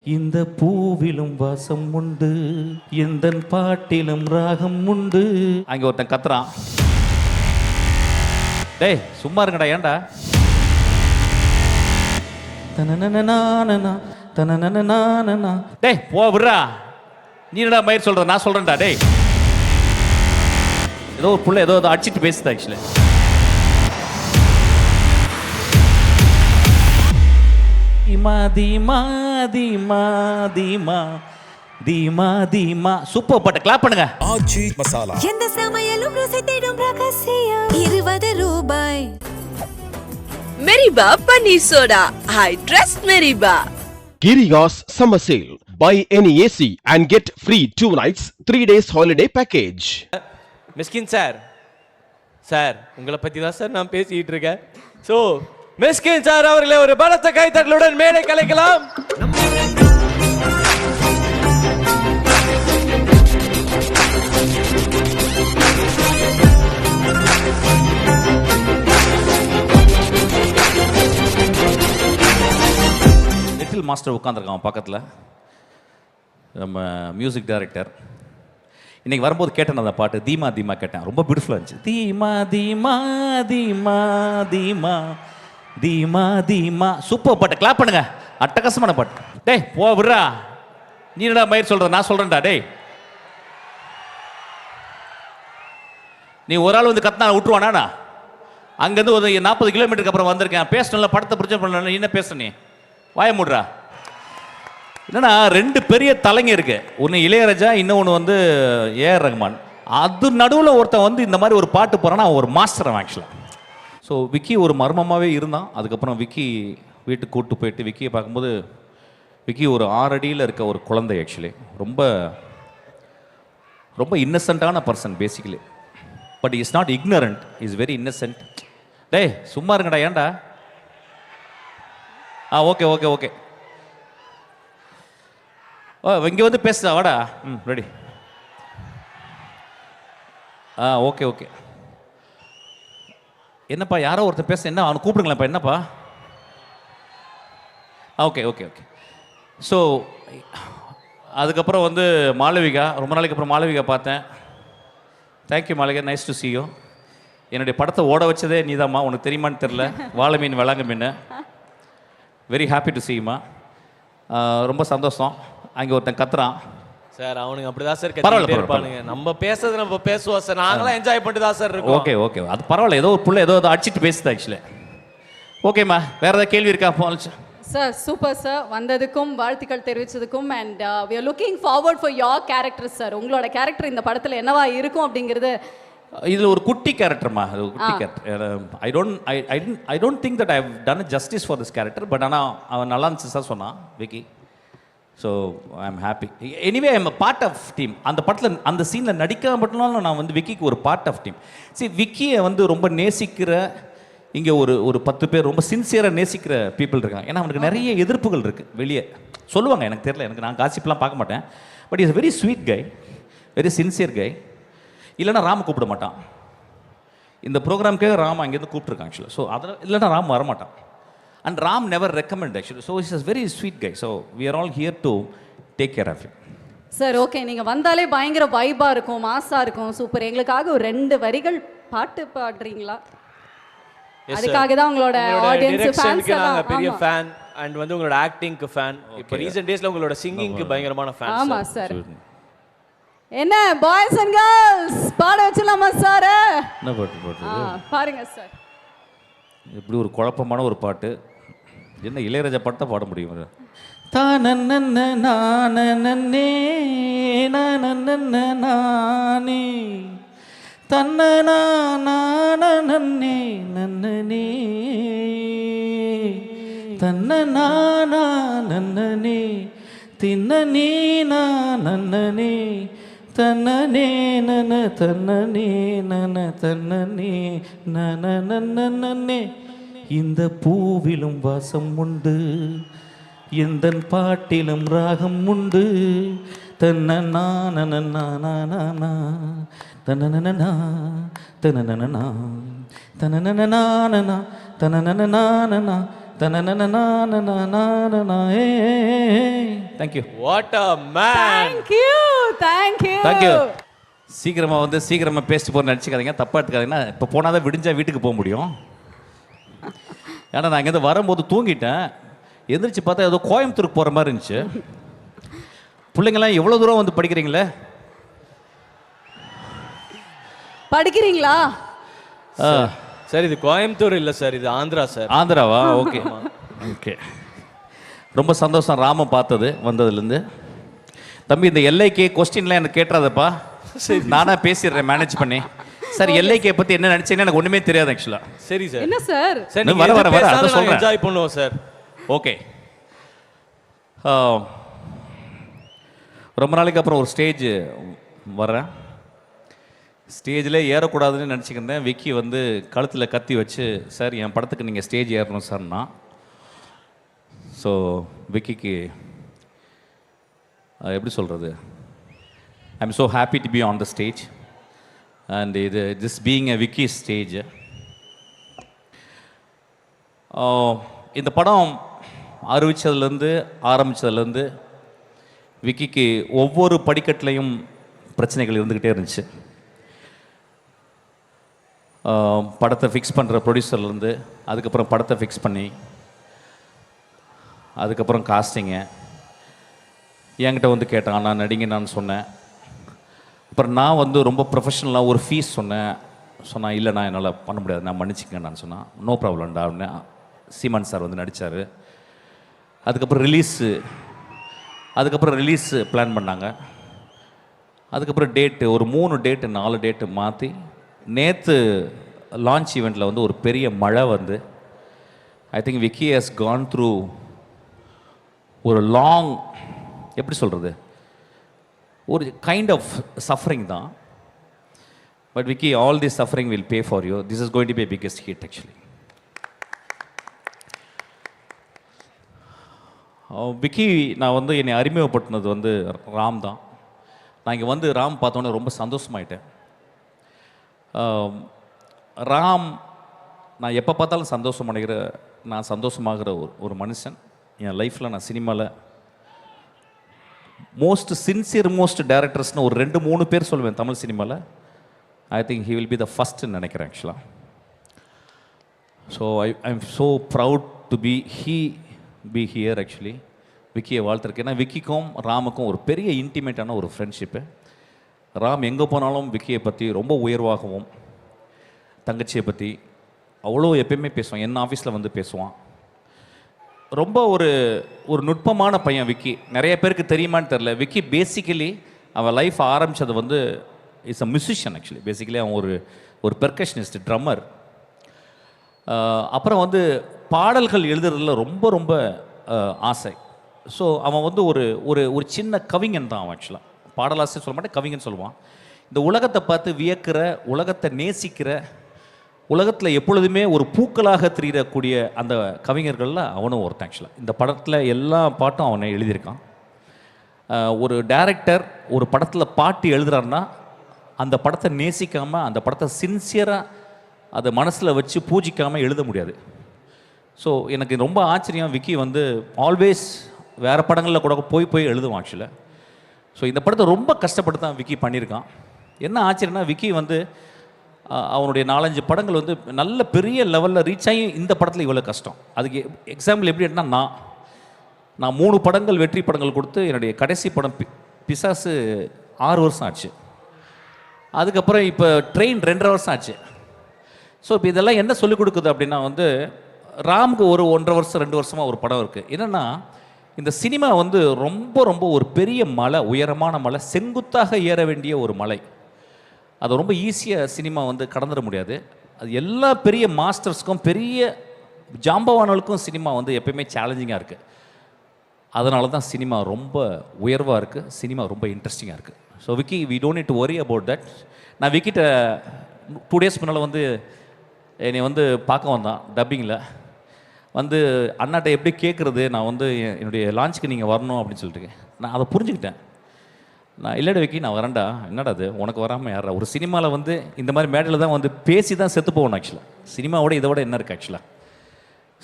இந்த பூவிலும் வாசம் உண்டு, எந்த பாட்டிலும் ராகம் உண்டு. அங்க ஒருத்தன் கத்துறான், டேய் சும்மா இருங்கடா, ஏன்டா? தனனனனானனா தனனனனானனா. டேய் போ விடுறா, நீ என்னடா மயிர் சொல்ற, நான் சொல்றேன்டா. டேய் ஏதோ ஒரு புள்ள ஏதோ அடிச்சிட்டு பேசுது ஆக்சுவலி. தீமா தீமா தீமா தீமா தீமா தீமா. சூப்பர் பாட்டு, கிளாப் பண்ணுங்க. ஆச்சி மசாலா எந்த சமையலும் ருசி தேடும் ரகசியம் 20 ரூபாய். மெரிபா பன்னீர் சோடா, I trust மெரிபா. Giriga's summer sale. Buy any AC and get free 2 nights, 3 days holiday package. Mysskin sir, sir உங்களை பற்றி தான் சார் நான் பேசிக்கிட்டு இருக்கேன். ஸோ மிஸ்கின் சார் அவர்களே ஒரு பலத்த கைத்தட்டலுடன் மேடை கலைக்கலாம். லிட்டில் மாஸ்டர் உட்காந்துருக்கான் பக்கத்தில், நம்ம மியூசிக் டைரக்டர். இன்னைக்கு வரும்போது கேட்டேன் அந்த பாட்டு, தீமா தீமா கேட்டேன், ரொம்ப பியூட்டிஃபுல்லாக இருந்துச்சு. தீமா தீமா தீமா தீமா தீமா தீமா. சூப்பர் பாட்டு, கிளாப் பண்ணுங்க. அட்டகாசமான பாட்டு. டேய் போ விடுறா, நீ என்னடா மயிர் சொல்ற, நான் சொல்றேன்டா. டேய் நீ ஒரு ஆள் வந்து கத்தினா விட்டுருவானா? அங்கேருந்து ஒரு 40 கிலோமீட்டருக்கு அப்புறம் வந்திருக்கேன், பேசணும்ல, படத்தை பிடிச்ச பண்ணல, நீ என்ன பேச, நீ வாய மூடுறா. என்னன்னா 2 பெரிய தலைங்க இருக்கு, ஒன்று இளையராஜா, இன்னொன்று வந்து ஏஆர் ரஹ்மான். அது நடுவில் ஒருத்தன் வந்து இந்த மாதிரி ஒரு பாட்டு போகிறான்னா அவன் ஒரு மாஸ்டர் ஆக்சுவலாக. ஸோ விக்கி ஒரு மர்மமாகவே இருந்தான். அதுக்கப்புறம் விக்கி வீட்டுக்கு கூப்பிட்டு போயிட்டு விக்கியை பார்க்கும்போது விக்கி ஒரு 6 அடியில் இருக்க ஒரு குழந்தை ஆக்சுவலி. ரொம்ப ரொம்ப இன்னசென்ட்டான person basically. But is not ignorant, is very innocent. டேய் சும்மா இருங்கடா, ஏன்டா? Okay okay okay. இங்கே வந்து பேசுதா, வாடா. ரெடி. Okay okay. என்னப்பா யாரோ ஒருத்தர் பேச, என்ன அவனை கூப்பிடுங்களேன்ப்பா, என்னப்பா? Okay okay okay. ஸோ அதுக்கப்புறம் வந்து மாளவிகா, ரொம்ப நாளைக்கு அப்புறம் மாளவிகா பார்த்தேன். Thank you Malavika, nice to see you. என்னுடைய படத்தை ஓட வச்சதே நீதாம்மா, உனக்கு தெரியுமான்னு தெரில. வாழை மீன் விளாங்க மீன். Very happy to see you மா. ரொம்ப சந்தோஷம். அங்கே ஒருத்தன் கத்துறான் சார், அவனுங்க அப்படிதான் சார் கத்திட்டே இருப்பானுங்க. நம்ம பேசுறது நம்ம பேசுவோம் சார், நாங்களாம் என்ஜாய் பண்ணிட்டு தான் சார் இருக்கோம். ஓகே ஓகே, அது பரவாயில்ல. ஏதோ ஒரு புள்ள ஏதோ அடிச்சிட்டு பேசுது ஆக்சுவலி. ஓகேம்மா, வேற ஏதாவது கேள்வி இருக்கா? சார் சூப்பர் சார், வந்ததுக்கும் வாழ்த்துக்கள் தெரிவித்ததுக்கும். And we are looking forward for your character sir. உங்களோட கேரக்டர் இந்த படத்தில் என்னவா இருக்கும் அப்படிங்கிறது. இதில் ஒரு குட்டி கேரக்டர்மா, அது ஒரு குட்டி character. I don't think that I have done justice for this character. But ஆனால் அவன் நல்லா இருந்துச்சு சார் சொன்னான் Vicky. So I am happy. Anyway I am a part of team. அந்த படத்தில் அந்த சீனில் நடிக்காம மட்டும்னாலும் நான் வந்து விக்கிக்கு ஒரு பார்ட் ஆஃப் டீம். சரி, விக்கியை வந்து ரொம்ப நேசிக்கிற இங்கே ஒரு 10 பேர் ரொம்ப சின்சியராக நேசிக்கிற பீப்புள் இருக்காங்க. ஏன்னா அவனுக்கு நிறைய எதிர்ப்புகள் இருக்குது வெளியே, சொல்லுவாங்க. எனக்கு தெரியல, எனக்கு நான் காசிப்லாம் பார்க்க மாட்டேன். But is very sweet guy, very sincere guy. இல்லைன்னா ராம கூப்பிட மாட்டான். இந்த ப்ரோக்ராம்க்கே ராம் அங்கேருந்து கூப்பிட்டுருக்கான் ஆக்சுவலாக. ஸோ அதில் இல்லைன்னா ராம் வரமாட்டான். And Ram never recommend actually. So he's a very sweet guy. So we are all here to take care of him. Sir okay, நீங்கள் வந்தாலே பயங்கர வைபாக இருக்கும், மாஸாக இருக்கும். சூப்பர். எங்களுக்காக ஒரு 2 வரிகள் பாட்டு பாடுறீங்களா? அதுக்காக தான் உங்களோட ஆடியன்ஸ் ஃபேன்ஸ் எல்லாம் பெரிய ஃபேன். அண்ட் வந்து உங்களோட ஆக்டிங்க்கு ஃபேன். இப்போ ரீசன்ட் டேஸ்ல உங்களோட சிங்கிங்க்கு பயங்கரமான ஃபேன். ஆமா சார். என்ன பாய்ஸ் அண்ட் கேர்ள்ஸ் பாட வச்சலாமா சார்? என்ன பாட்டு பாருங்க சார். இப்படி ஒரு குழப்பமான ஒரு பாட்டு, என்ன இளையராஜா பாட்டு தான் பாட முடியும்? தானே நானே நானே தன்னே நன்னே தன்னே தின்னே நன்னே தன்னே நன தன்னே நன தன்னே நன நன்னே. இந்த பூவிலும் வாசம் உண்டு, எந்த பாட்டிலும் ராகம் உண்டு. தன்னனா நனனா நானா தனனனா தனனனா தனனனா தனனனா thank you what a man. Thank you. சீக்கிரமாக வந்து சீக்கிரமாக பேசிட்டு போகிற நினச்சிக்காதீங்க, தப்பாக எடுத்துக்காதீங்கன்னா. இப்போ போனால் தான் விடிஞ்சா வீட்டுக்கு போக முடியும். ஏன்னா நான் இங்கேருந்து வரும்போது தூங்கிட்டேன், எந்திரிச்சு பார்த்தா ஏதோ கோயம்புத்தூருக்கு போகிற மாதிரி இருந்துச்சு. பிள்ளைங்களாம் எவ்வளோ தூரம் வந்து படிக்கிறீங்களே? படிக்கிறீங்களா? சார் இது கோயம்புத்தூர் இல்லை சார், இது ஆந்திரா சார். ஆந்திராவா? Okay okay. ரொம்ப சந்தோஷம் ராம பார்த்தது வந்ததுலேருந்து. தம்பி இந்த எல்ஐகே கொஸ்டின்லாம் எனக்கு கேட்டுறாதப்பா, நானா பேசிடுறேன் மேனேஜ் பண்ணி. சார் எல்ஐகே பற்றி என்ன நினச்சேன்னு எனக்கு ஒன்றுமே தெரியாது ஆக்சுவலாக. சரி சார். என்ன சார்? சார் நீங்க வர வர வர அத சொல்றேன். என்ஜாய் பண்ணுவோம் சார். ஓகே. ரொம்ப நாளைக்கு அப்புறம் ஒரு ஸ்டேஜ் வர்றேன். ஸ்டேஜில் ஏறக்கூடாதுன்னு நினச்சிக்கிருந்தேன். விக்கி வந்து கழுத்தில் கத்தி வச்சு, சார் என் படத்துக்கு நீங்கள் ஸ்டேஜ் ஏறணும் சார்னா. ஸோ விக்கிக்கு எப்படி சொல்கிறது, I am so happy to be on the stage and இது this being a Vicky stage. இந்த படம் ஆரம்பித்ததுலேருந்து விக்கிக்கு ஒவ்வொரு படிக்கட்டுலையும் பிரச்சனைகள் இருந்துக்கிட்டே இருந்துச்சு. படத்தை ஃபிக்ஸ் பண்ணுற ப்ரொடியூசர்லேருந்து, அதுக்கப்புறம் படத்தை ஃபிக்ஸ் பண்ணி, அதுக்கப்புறம் காஸ்டிங்க என்கிட்ட வந்து கேட்டான், நான் நடிங்க நான் சொன்னேன். அப்புறம் நான் வந்து ரொம்ப ப்ரொஃபஷ்னலாக ஒரு ஃபீஸ் சொன்னேன் இல்லை நான் என்னால் பண்ண முடியாது, நான் மன்னிச்சிக்கங்க நான் சொன்னேன். நோ ப்ராப்ளம்டா அப்படின்னு சீமான் சார் வந்து நடித்தார். அதுக்கப்புறம் ரிலீஸு பிளான் பண்ணாங்க. அதுக்கப்புறம் ஒரு 3 டேட்டு 4 டேட்டு மாற்றி நேற்று லான்ச் ஈவெண்ட்டில் வந்து ஒரு பெரிய மழை வந்து I think Vicky has gone through ஒரு லாங், எப்படி சொல்கிறது, ஒரு கைண்ட் ஆஃப் சஃபரிங் தான். But Vicky, all this suffering will pay for you. This is going to be biggest hit actually. Vicky நான் வந்து என்னை அறிமுகப்படுத்தினது வந்து ராம் தான். நான் இங்கே வந்து ராம் பார்த்தோன்னே ரொம்ப சந்தோஷமாயிட்டேன். ராம் நான் எப்போ பார்த்தாலும் நான் சந்தோஷமாகிற ஒரு மனுஷன். என் லைஃப்பில் நான் சினிமாவில் மோஸ்ட் டேரக்டர்ஸ்னு ஒரு 2-3 பேர் சொல்லுவேன் தமிழ் சினிமாவில். I think he will be the ஃபஸ்ட்டுன்னு நினைக்கிறேன் ஆக்சுவலாக. So I am so proud to be here actually. விக்கியை வாழ்த்துருக்கு. ஏன்னா விக்கிக்கும் ராமுக்கும் ஒரு பெரிய இன்டிமேட்டான ஒரு ஃப்ரெண்ட்ஷிப்பு. ராம் எங்கே போனாலும் விக்கியை பற்றி ரொம்ப உயர்வாகவும், தங்கச்சியை பற்றி அவ்வளோ எப்பயுமே பேசுவான். என் ஆஃபீஸில் வந்து பேசுவான். ரொம்ப ஒரு நுட்பமான பையன் விக்கி. நிறைய பேருக்கு தெரியுமான்னு தெரில. விக்கி பேசிக்கலி அவன் லைஃப் ஆரம்பித்தது வந்து is a musician actually. Basically அவன் ஒரு பெர்கஷனிஸ்ட், ட்ரம்மர். அப்புறம் வந்து பாடல்கள் எழுதுறதுல ரொம்ப ஆசை. ஸோ அவன் வந்து ஒரு சின்ன கவிஞன் தான் அவன் ஆக்சுவலாக. பாடலாசிரியர் சொல்ல மாட்டேன், கவிஞன் சொல்லுவான். இந்த உலகத்தை பார்த்து வியக்கிற, உலகத்தை நேசிக்கிற, உலகத்தில் எப்பொழுதுமே ஒரு பூக்களாக திரியக்கூடிய அந்த கவிஞர்களில் அவனும் ஒருத்தன் ஆக்சுவலாக. இந்த படத்தில் எல்லா பாட்டும் அவனை எழுதியிருக்கான். ஒரு டைரக்டர் ஒரு படத்தில் பாட்டு எழுதுறாருன்னா அந்த படத்தை நேசிக்காமல், அந்த படத்தை சின்சியராக அதை மனசில் வச்சு பூஜிக்காமல் எழுத முடியாது. ஸோ எனக்கு ரொம்ப ஆச்சரியம், விக்கி வந்து ஆல்வேஸ் வேறு படங்களில் கூட போய் எழுதுவான் ஆக்சுவலாக. ஸோ இந்த படத்தை ரொம்ப கஷ்டப்பட்டு தான் விக்கி பண்ணியிருக்கான். என்ன ஆச்சரியம்னா, விக்கி வந்து அவனுடைய 4-5 படங்கள் வந்து நல்ல பெரிய லெவலில் ரீச் ஆகி இந்த படத்தில் இவ்வளோ கஷ்டம். அதுக்கு எக்ஸாம்பிள் எப்படி எடுத்தால், நான் 3 படங்கள் வெற்றி படங்கள் கொடுத்து என்னுடைய கடைசி படம் பிசாசு 6 வருஷம் ஆச்சு. அதுக்கப்புறம் இப்போ ட்ரெயின் 2.5 வருஷம் ஆச்சு. ஸோ இப்போ இதெல்லாம் என்ன சொல்லிக் கொடுக்குது அப்படின்னா வந்து, ராமுக்கு ஒரு 1.5 வருஷம் 2 வருஷமாக ஒரு படம் இருக்குது. என்னென்னா, இந்த சினிமா வந்து ரொம்ப ஒரு பெரிய மலை, உயரமான மலை, செங்குத்தாக ஏற வேண்டிய ஒரு மலை. அது ரொம்ப ஈஸியாக சினிமா வந்து கடந்துட முடியாது. அது எல்லா பெரிய மாஸ்டர்ஸ்க்கும், பெரிய ஜாம்பவான்களுக்கும் சினிமா வந்து எப்பயுமே சேலஞ்சிங்காக இருக்குது. அதனால தான் சினிமா ரொம்ப உயர்வாக இருக்குது, சினிமா ரொம்ப இன்ட்ரெஸ்டிங்காக இருக்குது. So Vicky, we don't need to worry about that. நான் விக்கிட்ட 2 டேஸ் முன்னால் வந்து என்னை வந்து பார்க்க வந்தான் டப்பிங்கில். வந்து அண்ணாட்ட எப்படி கேட்குறது, நான் வந்து என்னுடைய லான்ச்சுக்கு நீங்கள் வரணும் அப்படின்னு சொல்லிட்டு. நான் அதை புரிஞ்சுக்கிட்டேன். நான் இல்லைடா விக்கி, நான் வரேன்டா. என்னடா அது உனக்கு வராமல் யாரா? ஒரு சினிமாவில் வந்து இந்த மாதிரி மேடையில் தான் வந்து பேசி தான் செத்து போகணும் ஆக்சுவலாக. சினிமாவோட இதோட என்ன இருக்குது ஆக்சுவலாக?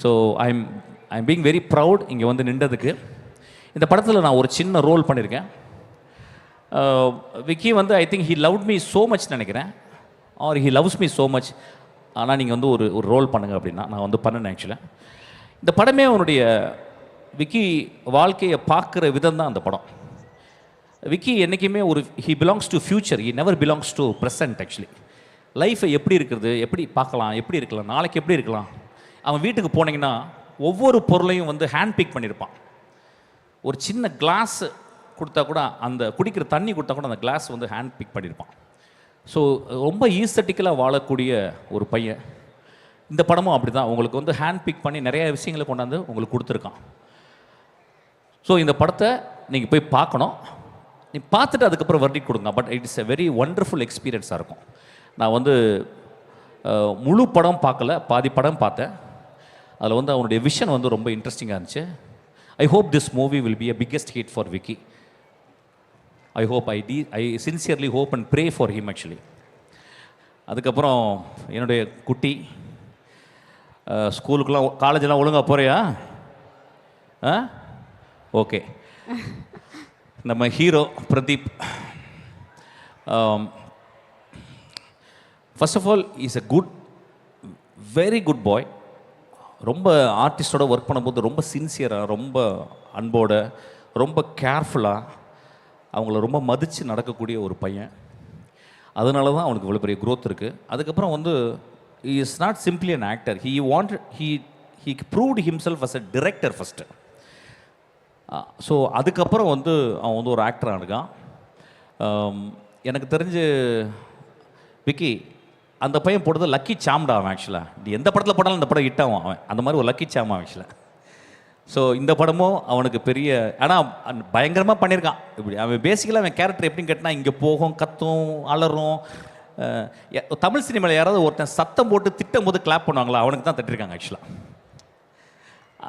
So I'm being very proud இங்கே வந்து நின்றதுக்கு. இந்த படத்தில் நான் ஒரு சின்ன ரோல் பண்ணியிருக்கேன். விக்கி வந்து I think he loved me so much நினைக்கிறேன், or he loves me so much. ஆனால் நீங்கள் வந்து ஒரு ரோல் பண்ணுங்கள் அப்படின்னா நான் வந்து பண்ணினேன். ஆக்சுவலாக இந்த படமே அவனுடைய விக்கி வாழ்க்கையை பார்க்குற விதம் தான் அந்த படம். விக்கி என்றைக்குமே he belongs to future, he never belongs to present. Actually லைஃப்பை எப்படி இருக்கிறது, எப்படி பார்க்கலாம், எப்படி இருக்கலாம், நாளைக்கு எப்படி இருக்கலாம். அவன் வீட்டுக்கு போனீங்கன்னா ஒவ்வொரு பொருளையும் வந்து ஹேண்ட் பிக் பண்ணியிருப்பான். ஒரு சின்ன கிளாஸ் கொடுத்தா கூட, அந்த குடிக்கிற தண்ணி கொடுத்தா கூட அந்த கிளாஸ் வந்து ஹேண்ட் பிக் பண்ணியிருப்பான். ஸோ ரொம்ப ஈஸ்தட்டிக்கலாக வாழக்கூடிய ஒரு பையன். இந்த படமும் அப்படி தான், உங்களுக்கு வந்து ஹேண்ட் பிக் பண்ணி நிறைய விஷயங்களை கொண்டாந்து உங்களுக்கு கொடுத்துருக்கான். ஸோ இந்த படத்தை நீங்கள் போய் பார்க்கணும். நீ பார்த்துட்டு அதுக்கப்புறம் வர்டிக் கொடுங்க. But it's a very wonderful எக்ஸ்பீரியன்ஸாக இருக்கும். நான் வந்து முழு படம் பார்க்கல, பாதி படம் பார்த்தேன். அதில் வந்து அவனுடைய விஷன் வந்து ரொம்ப இன்ட்ரெஸ்டிங்காக இருந்துச்சு. I hope this movie will be a biggest hit for Vicky. I hope I sincerely hope and pray for him actually. அதுக்கப்புறம் என்னுடைய குட்டி ஸ்கூலுக்கெலாம் காலேஜெலாம் ஒழுங்காக போகிறியா? ஓகே. நம்ம hero Pradeep, first of all is a very good boy. ரொம்ப ஆர்டிஸ்டோட ஒர்க் பண்ணும்போது ரொம்ப சின்சியராக, ரொம்ப அன்போட, ரொம்ப கேர்ஃபுல்லாக, அவங்கள ரொம்ப மதித்து நடக்கக்கூடிய ஒரு பையன். அதனால தான் அவனுக்கு இவ்வளோ பெரிய க்ரோத் இருக்குது. அதுக்கப்புறம் வந்து he is not simply an actor, he proved himself as a director first. So அதுக்கப்புறம் வந்து அவன் வந்து ஒரு ஆக்டராக இருக்கான். எனக்கு தெரிஞ்சு விக்கி அந்த பையன் போட்டது லக்கி சாம்டா அவன். ஆக்சுவலாக நீ எந்த படத்தில் போட்டாலும் அந்த படம் ஹிட் ஆகும் அவன். அந்த மாதிரி ஒரு லக்கி சாம் ஆக்சுவலாக. ஸோ இந்த படமும் அவனுக்கு பெரிய, ஆனால் பயங்கரமாக பண்ணியிருக்கான். இப்படி அவன் பேசிக்கலாக அவன் கேரக்டர் எப்படின்னு கேட்டால் இங்கே போகும், கத்தும், அலறும். தமிழ் சினிமாவில் யாராவது ஒருத்தன் சத்தம் போட்டு திட்டம் போது கிளாப் பண்ணுவாங்களா, அவனுக்கு தான் தட்டிருக்காங்க ஆக்சுவலாக.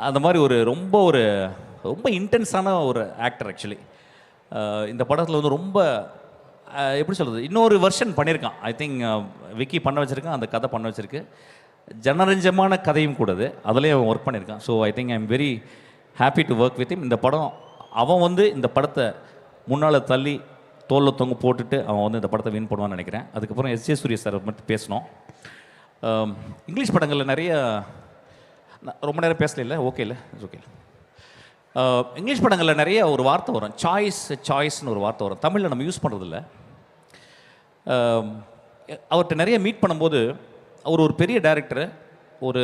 அந்த மாதிரி ரொம்ப இன்டென்ஸான ஒரு ஆக்டர் ஆக்சுவலி. இந்த படத்தில் வந்து ரொம்ப எப்படி சொல்கிறது, இன்னொரு வெர்ஷன் பண்ணியிருக்கான். ஐ திங்க் விக்கி பண்ண வச்சுருக்கான், அந்த கதை பண்ண வச்சுருக்கு. ஜனரஞ்சமான கதையும் கூடது, அதுலேயே அவன் ஒர்க் பண்ணியிருக்கான். So I think I am very happy to work with him. இந்த படம் அவன் வந்து இந்த படத்தை முன்னால் தள்ளி தோளில் தொங்க போட்டுட்டு அவன் வந்து இந்த படத்தை வின் பண்ணுவான்னு நினைக்கிறேன். அதுக்கப்புறம் எஸ்.ஜே. சூர்யா சார் மட்டும் பேசணும். இங்கிலீஷ் படங்களில் நிறைய ரொம்ப நேரம் பேசல, இல்லை ஓகே, இல்லை ஓகே. இங்கிலீஷ் படங்களில் நிறைய ஒரு வார்த்தை வரும், சாய்ஸ்னு ஒரு வார்த்தை வரும். தமிழில் நம்ம யூஸ் பண்ணுறதில்ல. அவர்கிட்ட நிறைய மீட் பண்ணும்போது அவர் ஒரு பெரிய டைரக்டரு, ஒரு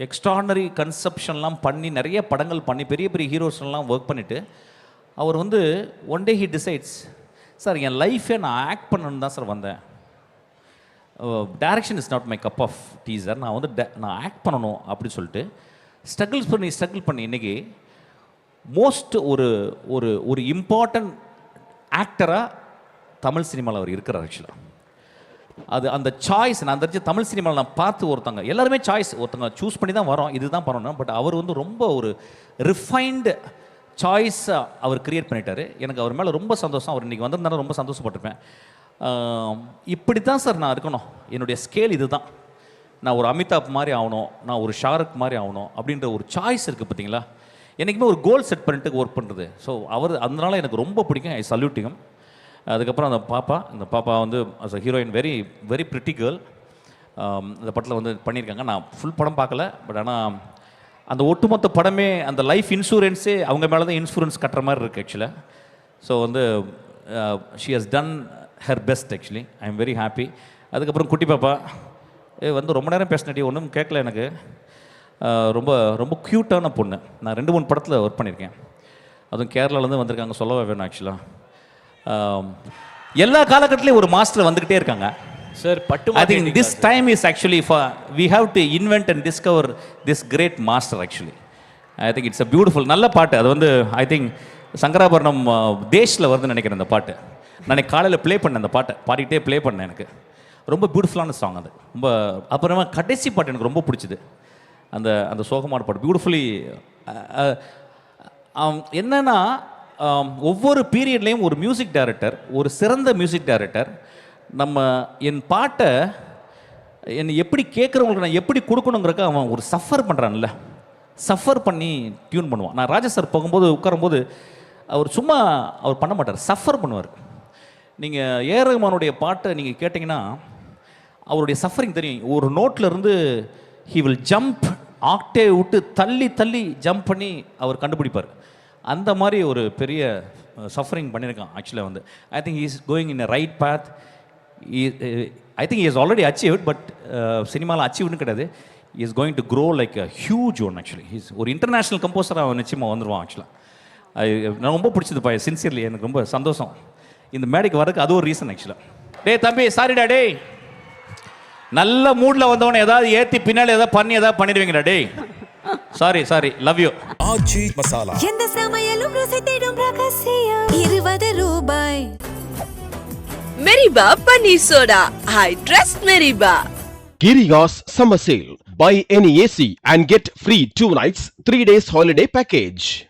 எக்ஸ்ட்ரானரி கன்செப்ஷன்லாம் பண்ணி நிறைய படங்கள் பண்ணி பெரிய பெரிய ஹீரோஸ்லாம் ஒர்க் பண்ணிவிட்டு அவர் வந்து one day he decides, sir என் லைஃபே நான் ஆக்ட் பண்ணணுன்னு தான் சார் வந்தேன். Direction is not my cup of tea sir. நான் வந்து நான் ஆக்ட் பண்ணணும் அப்படின்னு சொல்லிட்டு ஸ்ட்ரகிள் பண்ணி இன்றைக்கி மோஸ்ட் ஒரு இம்பார்ட்டன்ட் ஆக்டராக தமிழ் சினிமாவில் அவர் இருக்கிறார் ஆக்சுவலாக. அந்த சாய்ஸ் நான் தெரிஞ்ச தமிழ் சினிமாவில் நான் பார்த்து ஒருத்தங்க எல்லாருமே ஒருத்தங்க சூஸ் பண்ணி தான் வரோம், இதுதான் பண்ணணும். பட் அவர் வந்து ரொம்ப ஒரு ரிஃபைன்டு சாய்ஸை அவர் கிரியேட் பண்ணிட்டார். எனக்கு அவர் மேலே ரொம்ப சந்தோஷம். அவர் இன்றைக்கி வந்திருந்தாலும் ரொம்ப சந்தோஷப்பட்டிருப்பேன். இப்படி தான் சார் நான் இருக்கணும், என்னுடைய ஸ்கேல் இது தான், நான் ஒரு அமிதாப் மாதிரி ஆகணும், நான் ஒரு ஷாருக் மாதிரி ஆகணும் அப்படின்ற ஒரு சாய்ஸ் இருக்குது பார்த்தீங்களா. என்றைக்குமே ஒரு கோல் செட் பண்ணிட்டு ஒர்க் பண்ணுறது. ஸோ அதனால எனக்கு ரொம்ப பிடிக்கும். I saluting. அதுக்கப்புறம் இந்த பாப்பா வந்து as a heroine very very pretty girl. இந்த படத்தில் வந்து பண்ணியிருக்காங்க. நான் ஃபுல் படம் பார்க்கல, பட் ஆனால் அந்த ஒட்டுமொத்த படமே அந்த லைஃப் இன்சூரன்ஸே அவங்க மேலே தான் இன்சூரன்ஸ் கட்டுற மாதிரி இருக்குது ஆக்சுவலாக. ஸோ வந்து she has done her best actually. I am very happy. அதுக்கப்புறம் குட்டி பாப்பா வந்து ரொம்ப நேரம் பேசினட்டி ஒன்றும் கேட்கல எனக்கு. ரொம்ப ரொம்ப க்யூட்டான பொண்ணு. நான் 2-3 படத்தில் ஒர்க் பண்ணியிருக்கேன். அதுவும் கேரளாலேருந்து வந்திருக்காங்க, சொல்லவே வேணும் ஆக்சுவலாக. எல்லா காலகட்டத்திலையும் ஒரு மாஸ்டர் வந்துக்கிட்டே இருக்காங்க sir. I think this time is actually we have to invent and discover this great master actually. I think it's a beautiful நல்ல பாட்டு. அது வந்து ஐ திங்க் சங்கராபரணம் தேஷில் வருதுன்னு நினைக்கிறேன். அந்த பாட்டு நான் காலையில் ப்ளே பண்ணேன், அந்த பாட்டை பாடிக்கிட்டே ப்ளே பண்ணேன். எனக்கு ரொம்ப பியூட்டிஃபுல்லான சாங் அது. ரொம்ப அப்புறமா கடைசி பாட்டு எனக்கு ரொம்ப பிடிச்சிது. அந்த சோகமான பாட்டு பியூட்டிஃபுல்லி. என்னன்னா ஒவ்வொரு பீரியட்லேயும் ஒரு மியூசிக் டைரக்டர், ஒரு சிறந்த மியூசிக் டைரக்டர் என் பாட்டை என்னை எப்படி கேட்குறவங்களுக்கு நான் எப்படி கொடுக்கணுங்கிறக்க அவன் ஒரு சஃபர் பண்ணுறான்ல, சஃபர் பண்ணி டியூன் பண்ணுவான். நான் ராஜா சார் போகும்போது உட்காரும்போது அவர் சும்மா அவர் பண்ண மாட்டார், சஃபர் பண்ணுவார். நீங்கள் ஏ ரஹ்மானுடைய பாட்டை நீங்கள் கேட்டிங்கன்னா அவருடைய சஃபரிங் தெரியும். ஒரு நோட்டில் இருந்து ஹி வில் ஜம்ப், ஆக்டே விட்டு தள்ளி தள்ளி ஜம்ப் பண்ணி அவர் கண்டுபிடிப்பார். அந்த மாதிரி ஒரு பெரிய சஃபரிங் பண்ணியிருக்கான் ஆக்சுவலாக வந்து. I think is going in a right path. I think is already achieved, but சினிமாவில் அச்சீவ்னு கிடையாது. Is going to grow like a huge one. Actually is ஒரு இன்டர்நேஷ்னல் கம்போசராக அவன் நிச்சயமாக வந்துடுவான். ஆக்சுவலாக நான் ரொம்ப பிடிச்சதுப்பா, சின்சியர்லி எனக்கு ரொம்ப சந்தோஷம் இந்த மேடைக்கு வரதுக்கு. அது ஒரு ரீசன் ஆக்சுவலாக. டே தம்பி சாரிடா, டே நல்ல மூடில் வந்தவனை ஏதாவது ஏற்றி பின்னாடி ஏதாவது பண்ணி ஏதாவது பண்ணிடுவீங்கடா. டே சாரி லவ் யூ. ஆச்சி மசாலா எந்த சமையலும் ருசி தேடும் ரகசியம் 20 ரூபாய். மெரிபா பன்னீர் soda. I trust Meriba. Giriga's Summer Sale. Buy any AC and get free 2 nights, 3 days holiday package.